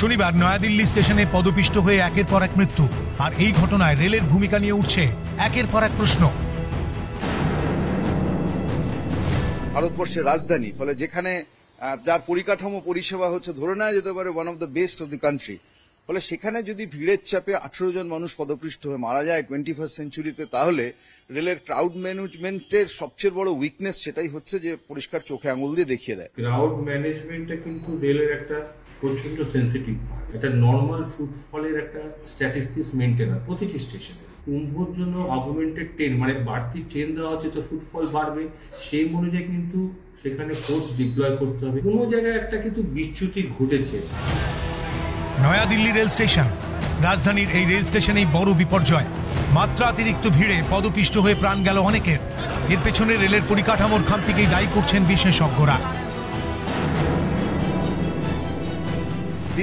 শনিবার নয়াদিল্লি স্টেশনে পদপিষ্ট হয়ে একের পর এক মৃত্যু, আর এই ঘটনায় রেলের ভূমিকা নিয়ে উঠছে একের পর এক প্রশ্ন। ভারতবর্ষের রাজধানী, ফলে যেখানে যার পরিকাঠামো পরিষেবা হচ্ছে ধরে নেওয়া যেতে পারে one of the best of the country, ফলে সেখানে যদি ভিড়ের চাপে 18 জন মানুষ পদপৃষ্ট হয়ে মারা যায় 21st সেঞ্চুরিতে, তাহলে রেলের ক্রাউড ম্যানেজমেন্টের সবচেয়ে বড় উইকনেস সেটাই হচ্ছে যে পরিষ্কার চোখে আঙুল দিয়ে দেখিয়ে দেয়। ক্রাউড ম্যানেজমেন্টটা কিন্তু রেলের একটা প্রচন্ড সেন্সিটিভ, একটা নর্মাল ফুটফলের একটা স্ট্যাটিস্টিক্স মেনটেন হয় প্রতিটি স্টেশনে। কুম্ভর জন্য অগমেন্টেড ট্রেন, মানে বাড়তি ট্রেন দেওয়া হচ্ছে তো ফুটফল বাড়বে, সেই অনুযায়ী কিন্তু সেখানে ফোর্স ডিপ্লয় করতে হবে। কোনো জায়গায় একটা কিন্তু বিচ্যুতি ঘটেছে। নয়াদিল্লি রেল স্টেশন, রাজধানীর এই রেল স্টেশনেই বড় বিপর্যয়। মাত্রাতিরিক্ত ভিড়ে পদপিষ্ট হয়ে প্রাণ গেল অনেকের। এর পেছনে রেলের পরিকাঠামোর খামতিকেই দায়ী করছেন বিশেষজ্ঞরা।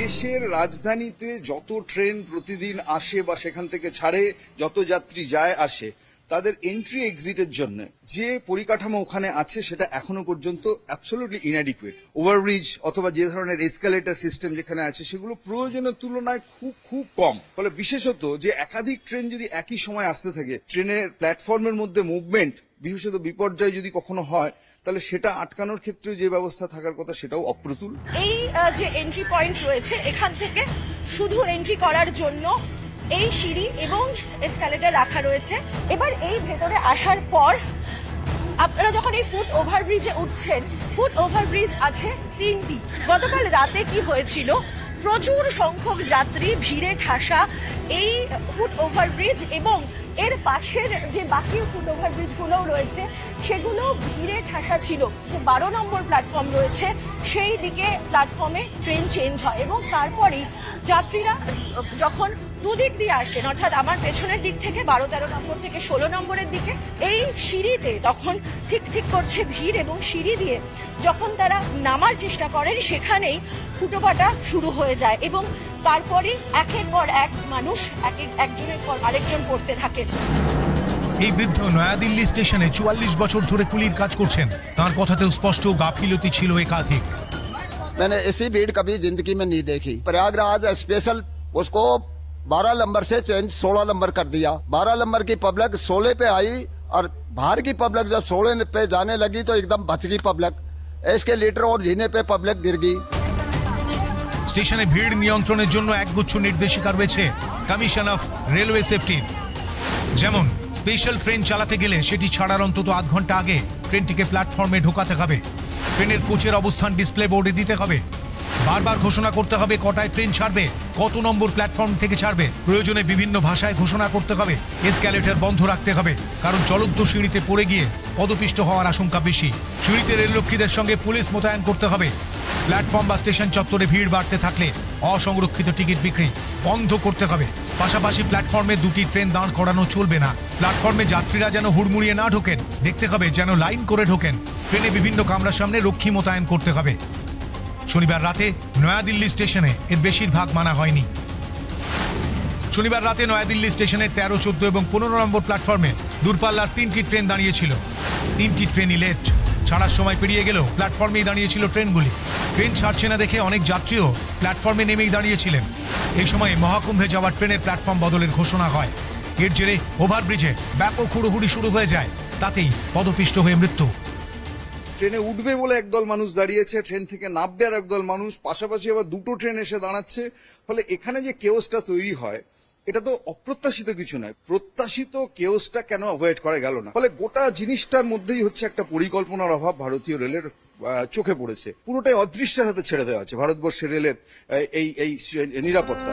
দেশের রাজধানীতে যত ট্রেন প্রতিদিন আসে বা সেখান থেকে ছাড়ে, যত যাত্রী যায় আসে, তাদের এন্ট্রি এক্সিটের জন্য যে পরিকাঠামো ওখানে আছে সেটা এখনো পর্যন্ত অ্যাবসলিউটলি ইনঅ্যাডিকুয়েট। ওভারব্রিজ অথবা যে ধরনের এসকালেটর সিস্টেম যেখানে আছে সেগুলো প্রয়োজনের তুলনায় খুব কম। ফলে বিশেষত যে একাধিক ট্রেন যদি একই সময় আসতে থাকে, ট্রেনের প্ল্যাটফর্মের মধ্যে মুভমেন্ট, বিশেষত বিপর্যয় যদি কখনো হয়, তাহলে সেটা আটকানোর ক্ষেত্রে যে ব্যবস্থা থাকার কথা সেটাও অপ্রতুল। এই যে এন্ট্রি পয়েন্ট রয়েছে, এখান থেকে শুধু এন্ট্রি করার জন্য এই সিঁড়ি এবং এসকালেটর রাখা রয়েছে। এবার এই ভেতরে আসার পর আপনারা যখন এই ফুট ওভারব্রিজে উঠছেন, ফুট ওভারব্রিজ আছে 3টি। গতকাল রাতে কি হয়েছিল, প্রচুর সংখ্যক যাত্রী ভিড়ে ঠাসা এই ফুট ওভারব্রিজ এবং এর পাশের যে বাকি ফুট ওভারব্রিজগুলোও রয়েছে সেগুলো ভিড়ে ঠাসা ছিল। যে 12 নম্বর প্ল্যাটফর্ম রয়েছে সেই দিকে প্ল্যাটফর্মে ট্রেন চেঞ্জ হয় এবং তারপরেই যাত্রীরা যখন দুদিক দিয়ে আসেন, অর্থাৎ আমার পেছনের দিক থেকে 12-13 নম্বর থেকে 16 নম্বরের দিকে, এই সিঁড়িতে তখন ঠিক করছে ভিড় এবং সিঁড়ি দিয়ে যখন তারা নামার চেষ্টা করেন সেখানেই ফুটোপাটা শুরু হয়ে যায় এবং তারপরে একের পর এক মানুষ একজনের পর আরেকজন পড়তে থাকেন। এই বৃদ্ধ নয়াদিল্লি স্টেশনে 44 বছর ধরে কুলির কাজ করছেন। তার কথাতেও স্পষ্ট গাফিলতি ছিল একাধিক। मैंने ऐसी भीड़ कभी जिंदगी में नहीं देखी। प्रयागराज स्पेशल उसको 12 नंबर से चेंज 16 नंबर कर दिया। 12 नंबर की पब्लिक 16 पे आई और बाहर की पब्लिक जब 16 पे जाने लगी तो एकदम बच गई पब्लिक। एस्केलेटर और जीने पे पब्लिक गिर गई। স্টেশনে ভিড় নিয়ন্ত্রণের জন্য একগুচ্ছ নির্দেশিকা রয়েছে কমিশন অফ রেলওয়ে সেফটি। যেমন স্পেশাল ট্রেন চালাতে গেলে সেটি ছাড়ার অন্তত আধ ঘন্টা আগে ট্রেনটিকে প্ল্যাটফর্মে ঢোকাতে হবে। ট্রেনের কোচের অবস্থান ডিসপ্লে বোর্ডে দিতে হবে। বারবার ঘোষণা করতে হবে কটায় ট্রেন ছাড়বে, কত নম্বর প্ল্যাটফর্ম থেকে ছাড়বে। প্রয়োজনে বিভিন্ন ভাষায় ঘোষণা করতে হবে। এসক্যালেটর বন্ধ রাখতে হবে, কারণ চলন্ত সিঁড়িতে পড়ে গিয়ে পদপিষ্ট হওয়ার আশঙ্কা বেশি। সিঁড়িতে রেলরক্ষীদের সঙ্গে পুলিশ মোতায়েন করতে হবে। প্ল্যাটফর্ম বা স্টেশন চত্বরে ভিড় বাড়তে থাকলে অসংরক্ষিত টিকিট বিক্রি বন্ধ করতে হবে। পাশাপাশি প্ল্যাটফর্মে দুটি ট্রেন দাঁড় করানো চলবে না। প্ল্যাটফর্মে যাত্রীরা যেন হুড়মুড়িয়ে না ঢোকেন, দেখতে হবে যেন লাইন করে ঢোকেন। ট্রেনে বিভিন্ন কামরার সামনে রক্ষী মোতায়েন করতে হবে। শনিবার রাতে নয়াদিল্লি স্টেশনে এর বেশিরভাগ মানা হয়নি। শনিবার রাতে নয়াদিল্লি স্টেশনে 13, 14 এবং 15 নম্বর প্ল্যাটফর্মে দূরপাল্লার 3টি ট্রেন দাঁড়িয়েছিল। 3টি ট্রেনই লেট। ছাড়ার সময় পেরিয়ে গেলেও প্ল্যাটফর্মেই দাঁড়িয়েছিল ট্রেনগুলি। ট্রেন ছাড়ছে না দেখে অনেক যাত্রীও প্ল্যাটফর্মে নেমেই দাঁড়িয়েছিলেন। এই সময় মহাকুম্ভে যাওয়ার ট্রেনের প্ল্যাটফর্ম বদলের ঘোষণা হয়। এর জেরে ওভারব্রিজে ব্যাপক হুড়োহুড়ি শুরু হয়ে যায়। তাতেই পদপিষ্ট হয়ে মৃত্যু। ট্রেনে উঠবে বলে একদল মানুষ দাঁড়িয়েছে, ট্রেন থেকে নামবে আর একদল মানুষ, পাশাপাশি আবার দুটো ট্রেন এসে দাঁড়াচ্ছে। ফলে এখানে যে কেওসটা তৈরি হয় এটা তো অপ্রত্যাশিত কিছু নয়। প্রত্যাশিত কেওসটা কেন অ্যাভয়েড করা গেল না? ফলে গোটা জিনিসটার মধ্যেই হচ্ছে একটা পরিকল্পনার অভাব ভারতীয় রেলের চোখে পড়েছে। পুরোটাই অদৃশ্যের হাতে ছেড়ে দেওয়া হচ্ছে ভারতবর্ষের রেলের এই নিরাপত্তা।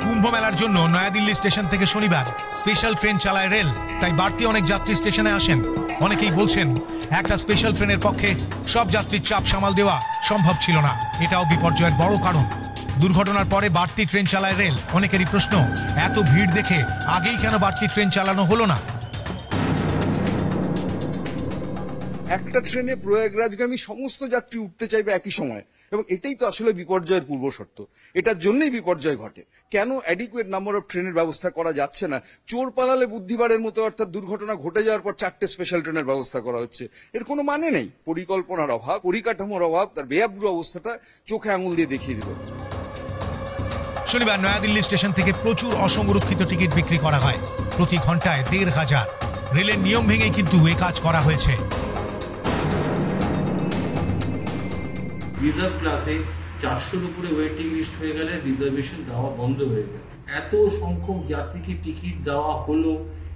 কুম্ভ মেলার জন্য নয়াদিল্লি স্টেশন থেকে শনিবার স্পেশাল ট্রেন চালায় রেল, তাই বাড়তি অনেক যাত্রী স্টেশনে আসেন। অনেকেই বলছেন একটা স্পেশাল ট্রেনের পক্ষে সব যাত্রীর চাপ সামাল দেওয়া সম্ভব ছিল না। এটাও বিপর্যয়ের বড় কারণ। দুর্ঘটনার পরে বাড়তি ট্রেন চালায় রেল। অনেকেরই প্রশ্ন, এত ভিড় দেখে আগেই কেন বাড়তি ট্রেন চালানো হলো না? একটা ট্রেনে প্রয়াগরাজগামী সমস্ত যাত্রী উঠতে চাইবে একই সময় এবং এটাই তো আসলে বিপর্যয়ের পূর্বশর্ত। এটার জন্যই বিপর্যয় ঘটে। কেন অ্যাডিকুয়েট নাম্বার অফ ট্রেনের ব্যবস্থা করা যাচ্ছে না? চোর পালালে বুদ্ধিবারের মতো, অর্থাৎ দুর্ঘটনা ঘটে যাওয়ার পর 4টে স্পেশাল ট্রেনের ব্যবস্থা করা হচ্ছে। এর কোনো মানে নেই। পরিকল্পনার অভাব, পরিকাঠামোর অভাব, তার বেআব্রু অবস্থাটা চোখে আঙুল দিয়ে দেখিয়ে দিল। শনিবার নয়াদিল্লি স্টেশন থেকে প্রচুর অসংরক্ষিত টিকিট বিক্রি করা হয়, প্রতি ঘন্টায় 1,500। রেলের নিয়ম ভেঙে কিন্তু এ কাজ করা হয়েছে। রিজার্ভ ক্লাসে 400-র উপরে ওয়েটিং লিস্ট হয়ে গেলে রিজার্ভেশন দেওয়া বন্ধ হয়ে গেল। এত সংখ্যক যাত্রীকে টিকিট দেওয়া হলো,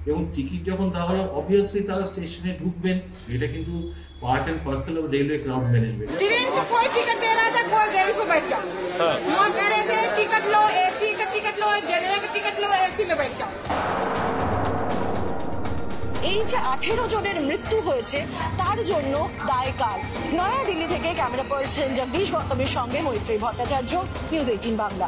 এবং টিকিট যখন দেওয়া হলো অবভিয়াসলি তারা স্টেশনে ঢুকবেন। এটা কিন্তু part and parcel of railway crowd management. Train को कोई टिकट दे रहा था, कोई गाड़ी पे बैठ जाओ। वहाँ कह रहे थे टिकट लो, एसी का टिकट लो, जनरल का टिकट लो, एसी में बैठ जाओ। এই যে 18 জনের মৃত্যু হয়েছে তার জন্য দায় কার? নয়াদিল্লি থেকে ক্যামেরা পার্সন জগদীশ গৌতমের সঙ্গে মৈত্রী ভট্টাচার্য, নিউজ 18 বাংলা।